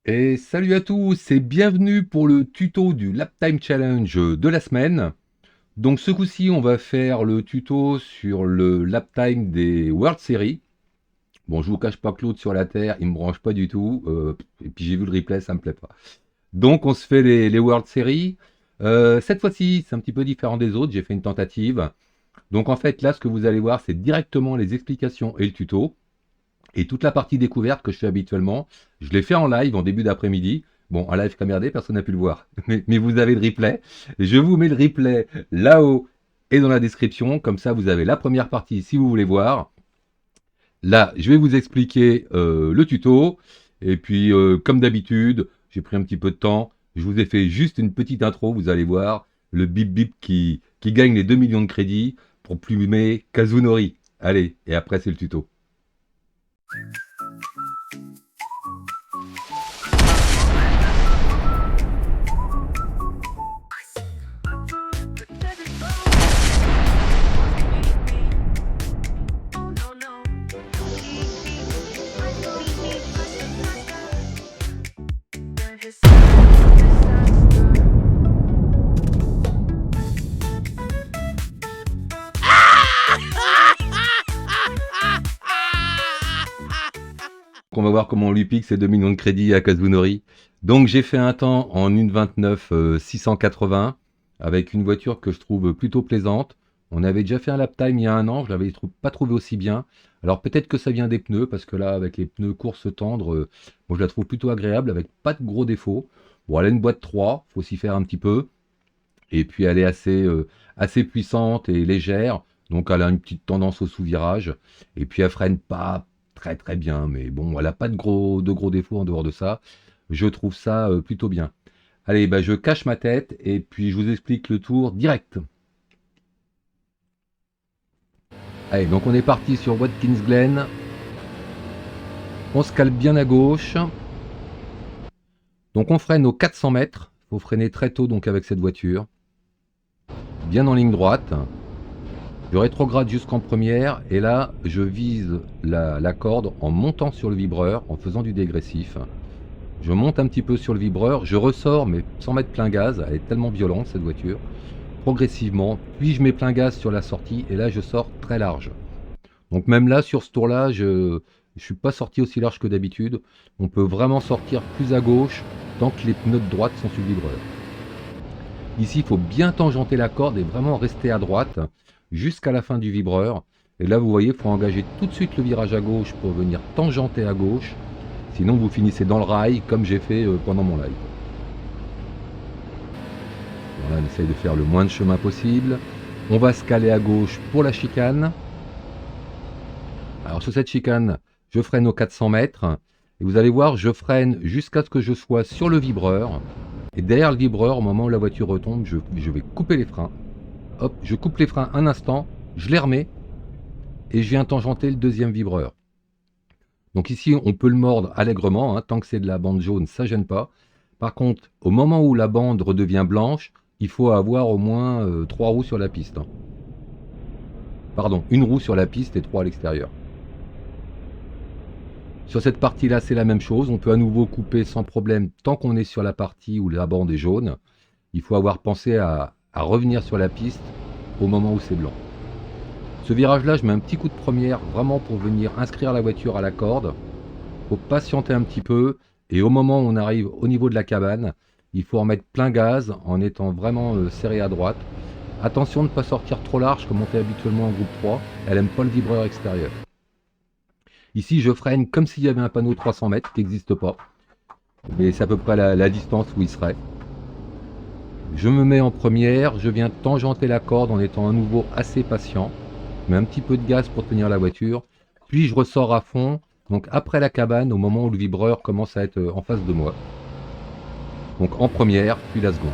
Et salut à tous et bienvenue pour le tuto du Lap Time Challenge de la semaine. Donc ce coup-ci on va faire le tuto sur le lap time des World Series. Bon, je vous cache pas que l'autre sur la Terre il me branche pas du tout, et puis j'ai vu le replay, ça me plaît pas. Donc on se fait les World Series. Cette fois-ci c'est un petit peu différent des autres, j'ai fait une tentative. Donc en fait là ce que vous allez voir c'est directement les explications et le tuto. Et toute la partie découverte que je fais habituellement, je l'ai fait en live en début d'après-midi. Bon, en live caméradé, personne n'a pu le voir. Mais vous avez le replay. Je vous mets le replay là-haut et dans la description. Comme ça, vous avez la première partie si vous voulez voir. Là, je vais vous expliquer le tuto. Et puis, comme d'habitude, j'ai pris un petit peu de temps. Je vous ai fait juste une petite intro. Vous allez voir le bip bip qui gagne les 2 millions de crédits pour plumer Kazunori. Allez, et après, c'est le tuto. On va voir comment on lui pique ces 2 millions de crédits à Kazunori. Donc j'ai fait un temps en 1,29 680 avec une voiture que je trouve plutôt plaisante. On avait déjà fait un lap time il y a un an, je l'avais pas trouvé aussi bien. Alors peut-être que ça vient des pneus, parce que là avec les pneus course tendre, moi je la trouve plutôt agréable avec pas de gros défauts. Bon, elle a une boîte 3, faut s'y faire un petit peu. Et puis elle est assez puissante et légère, donc elle a une petite tendance au sous-virage. Et puis elle freine pas très très bien, mais bon, elle n'a pas de gros défauts en dehors de ça. Je trouve ça plutôt bien. Allez, bah, je cache ma tête et puis je vous explique le tour direct. Allez, donc on est parti sur Watkins Glen. On se cale bien à gauche. Donc on freine aux 400 mètres. Il faut freiner très tôt donc avec cette voiture. Bien en ligne droite. Je rétrograde jusqu'en première et là je vise la corde en montant sur le vibreur, en faisant du dégressif. Je monte un petit peu sur le vibreur, je ressors mais sans mettre plein gaz, elle est tellement violente cette voiture, progressivement, puis je mets plein gaz sur la sortie et là je sors très large. Donc même là sur ce tour là, je ne suis pas sorti aussi large que d'habitude, on peut vraiment sortir plus à gauche tant que les pneus de droite sont sur le vibreur. Ici il faut bien tangenter la corde et vraiment rester à droite jusqu'à la fin du vibreur. Et là, vous voyez, il faut engager tout de suite le virage à gauche pour venir tangenter à gauche. Sinon, vous finissez dans le rail, comme j'ai fait pendant mon live. Voilà, on essaye de faire le moins de chemin possible. On va se caler à gauche pour la chicane. Alors, sur cette chicane, je freine aux 400 mètres. Et vous allez voir, je freine jusqu'à ce que je sois sur le vibreur. Et derrière le vibreur, au moment où la voiture retombe, je vais couper les freins. Hop, je coupe les freins un instant, je les remets et je viens tangenter le deuxième vibreur. Donc ici, on peut le mordre allègrement, hein, tant que c'est de la bande jaune, ça gêne pas. Par contre, au moment où la bande redevient blanche, il faut avoir au moins 3 roues sur la piste. Hein. Pardon, une roue sur la piste et 3 à l'extérieur. Sur cette partie-là, c'est la même chose. On peut à nouveau couper sans problème tant qu'on est sur la partie où la bande est jaune. Il faut avoir pensé à revenir sur la piste au moment où c'est blanc. Ce virage là je mets un petit coup de première vraiment pour venir inscrire la voiture à la corde. Il faut patienter un petit peu et au moment où on arrive au niveau de la cabane, il faut remettre plein gaz en étant vraiment serré à droite. Attention de ne pas sortir trop large comme on fait habituellement en groupe 3, elle n'aime pas le vibreur extérieur. Ici je freine comme s'il y avait un panneau 300 mètres qui n'existe pas, mais c'est à peu près la distance où il serait. Je me mets en première, je viens tangenter la corde en étant à nouveau assez patient. Je mets un petit peu de gaz pour tenir la voiture, puis je ressors à fond, donc après la cabane, au moment où le vibreur commence à être en face de moi. Donc en première, puis la seconde.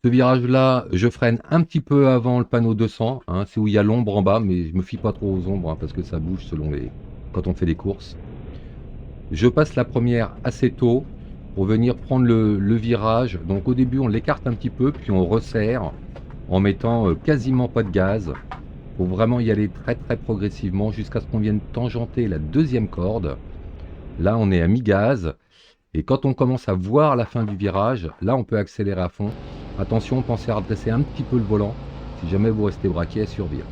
Ce virage-là, je freine un petit peu avant le panneau 200, hein, c'est où il y a l'ombre en bas, mais je me fie pas trop aux ombres, hein, parce que ça bouge selon quand on fait des courses. Je passe la première assez tôt, pour venir prendre le virage. Donc au début on l'écarte un petit peu, puis on resserre en mettant quasiment pas de gaz. Faut vraiment y aller très très progressivement jusqu'à ce qu'on vienne tangenter la deuxième corde. Là, on est à mi-gaz. Et quand on commence à voir la fin du virage, là, on peut accélérer à fond. Attention, pensez à redresser un petit peu le volant. Si jamais vous restez braqué, à survire.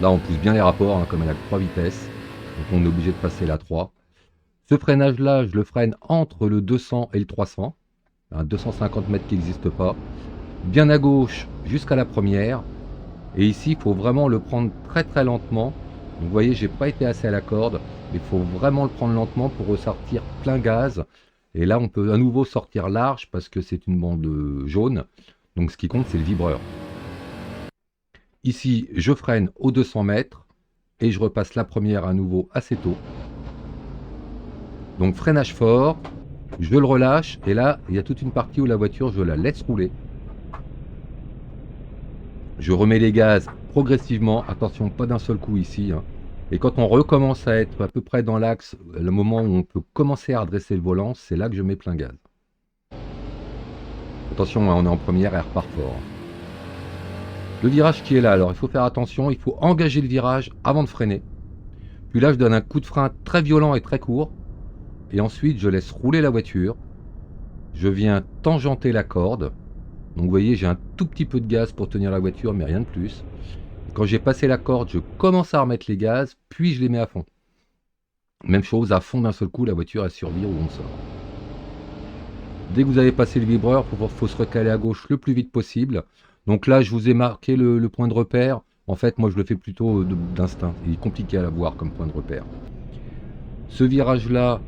Là, on pousse bien les rapports, hein, comme elle a 3 vitesses. Donc, on est obligé de passer la 3. Ce freinage-là, je le freine entre le 200 et le 300. Un 250 mètres qui n'existe pas. Bien à gauche jusqu'à la première. Et ici, il faut vraiment le prendre très très lentement. Donc, vous voyez, j'ai pas été assez à la corde. Il faut vraiment le prendre lentement pour ressortir plein gaz. Et là, on peut à nouveau sortir large parce que c'est une bande jaune. Donc, ce qui compte, c'est le vibreur. Ici, je freine aux 200 mètres et je repasse la première à nouveau assez tôt. Donc, freinage fort. Je le relâche et là, il y a toute une partie où la voiture, je la laisse rouler. Je remets les gaz progressivement. Attention, pas d'un seul coup ici, hein. Et quand on recommence à être à peu près dans l'axe, le moment où on peut commencer à redresser le volant, c'est là que je mets plein gaz. Attention, hein, on est en première, elle repart fort. Le virage qui est là, alors il faut faire attention, il faut engager le virage avant de freiner. Puis là, je donne un coup de frein très violent et très court. Et ensuite, je laisse rouler la voiture. Je viens tangenter la corde. Donc vous voyez, j'ai un tout petit peu de gaz pour tenir la voiture, mais rien de plus. Quand j'ai passé la corde, je commence à remettre les gaz, puis je les mets à fond. Même chose, à fond d'un seul coup, la voiture elle survire où on sort. Dès que vous avez passé le vibreur, il faut se recaler à gauche le plus vite possible. Donc là, je vous ai marqué le point de repère. En fait, moi, je le fais plutôt d'instinct. Il est compliqué à voir comme point de repère. Ce virage-là,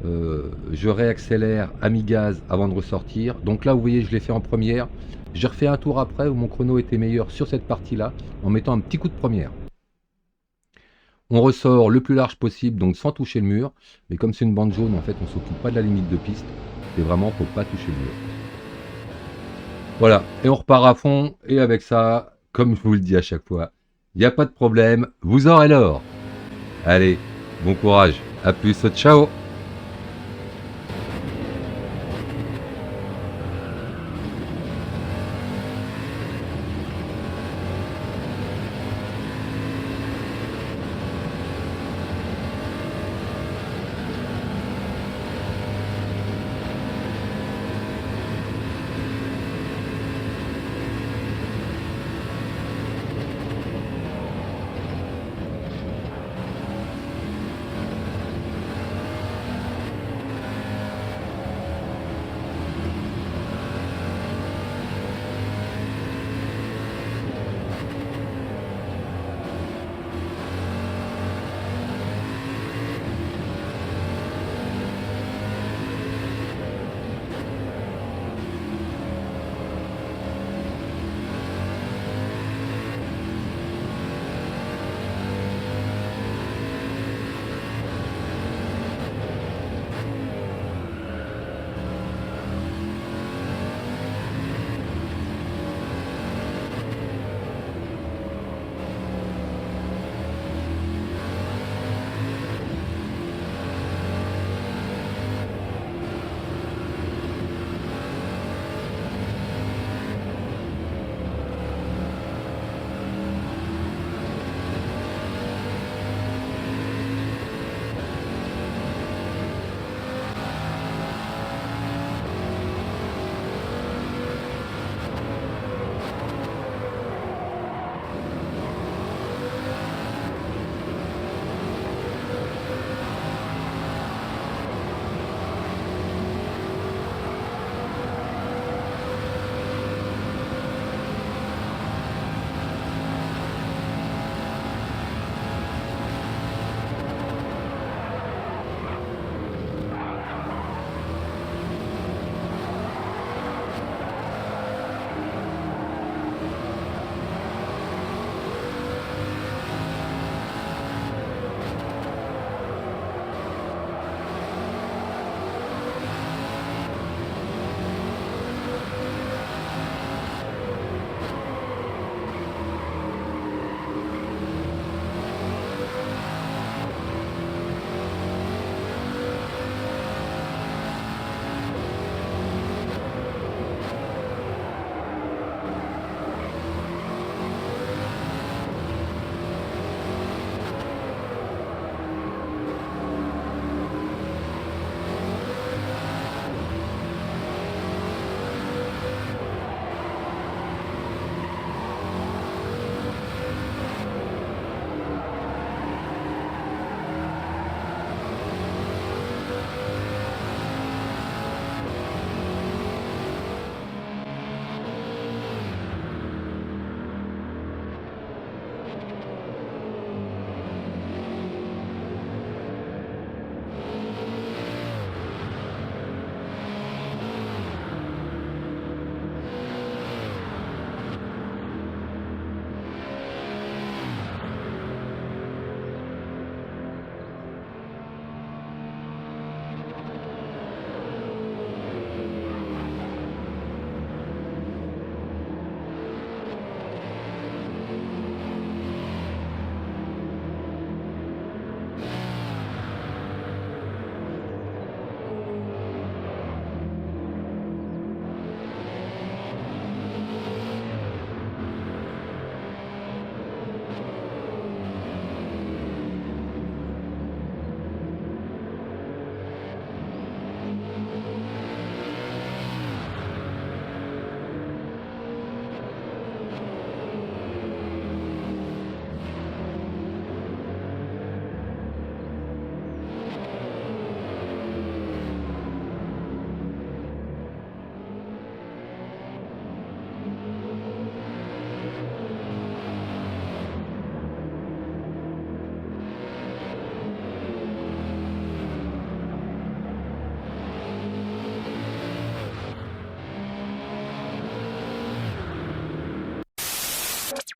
je réaccélère à mi-gaz avant de ressortir. Donc là, vous voyez, je l'ai fait en première. J'ai refait un tour après où mon chrono était meilleur sur cette partie-là en mettant un petit coup de première. On ressort le plus large possible, donc sans toucher le mur. Mais comme c'est une bande jaune, en fait, on ne s'occupe pas de la limite de piste. C'est vraiment, faut pas toucher le mur. Voilà, et on repart à fond. Et avec ça, comme je vous le dis à chaque fois, il n'y a pas de problème, vous aurez l'or. Allez, bon courage, à plus, ciao.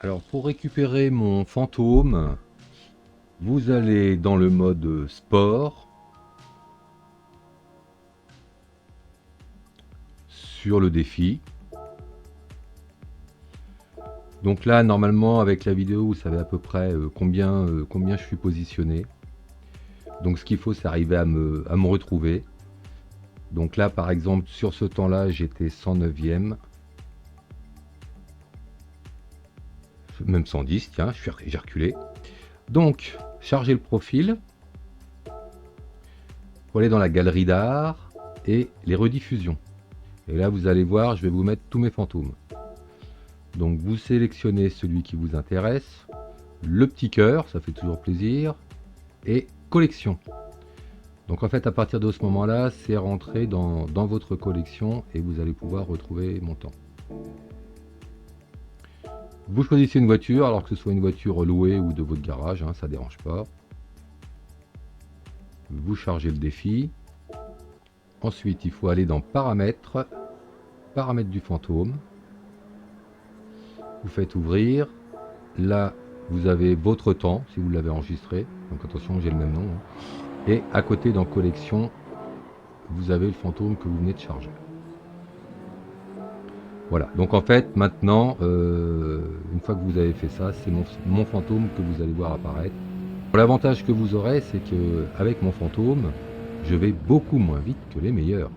Alors pour récupérer mon fantôme, vous allez dans le mode sport, sur le défi. Donc là, normalement, avec la vidéo, vous savez à peu près combien je suis positionné. Donc ce qu'il faut, c'est arriver à me retrouver. Donc là, par exemple, sur ce temps-là, j'étais 109e. Même 110, tiens, j'ai reculé. Donc, chargez le profil. Pour aller dans la galerie d'art et les rediffusions. Et là, vous allez voir, je vais vous mettre tous mes fantômes. Donc, vous sélectionnez celui qui vous intéresse. Le petit cœur, ça fait toujours plaisir. Et collection. Donc en fait, à partir de ce moment-là, c'est rentré dans votre collection et vous allez pouvoir retrouver mon temps. Vous choisissez une voiture, alors que ce soit une voiture louée ou de votre garage, hein, ça ne dérange pas. Vous chargez le défi. Ensuite, il faut aller dans paramètres, paramètres du fantôme. Vous faites ouvrir. Là, vous avez votre temps, si vous l'avez enregistré. Donc attention, j'ai le même nom. Hein. Et à côté, dans collection, vous avez le fantôme que vous venez de charger. Voilà, donc en fait, maintenant, une fois que vous avez fait ça, c'est mon fantôme que vous allez voir apparaître. L'avantage que vous aurez, c'est que avec mon fantôme, je vais beaucoup moins vite que les meilleurs.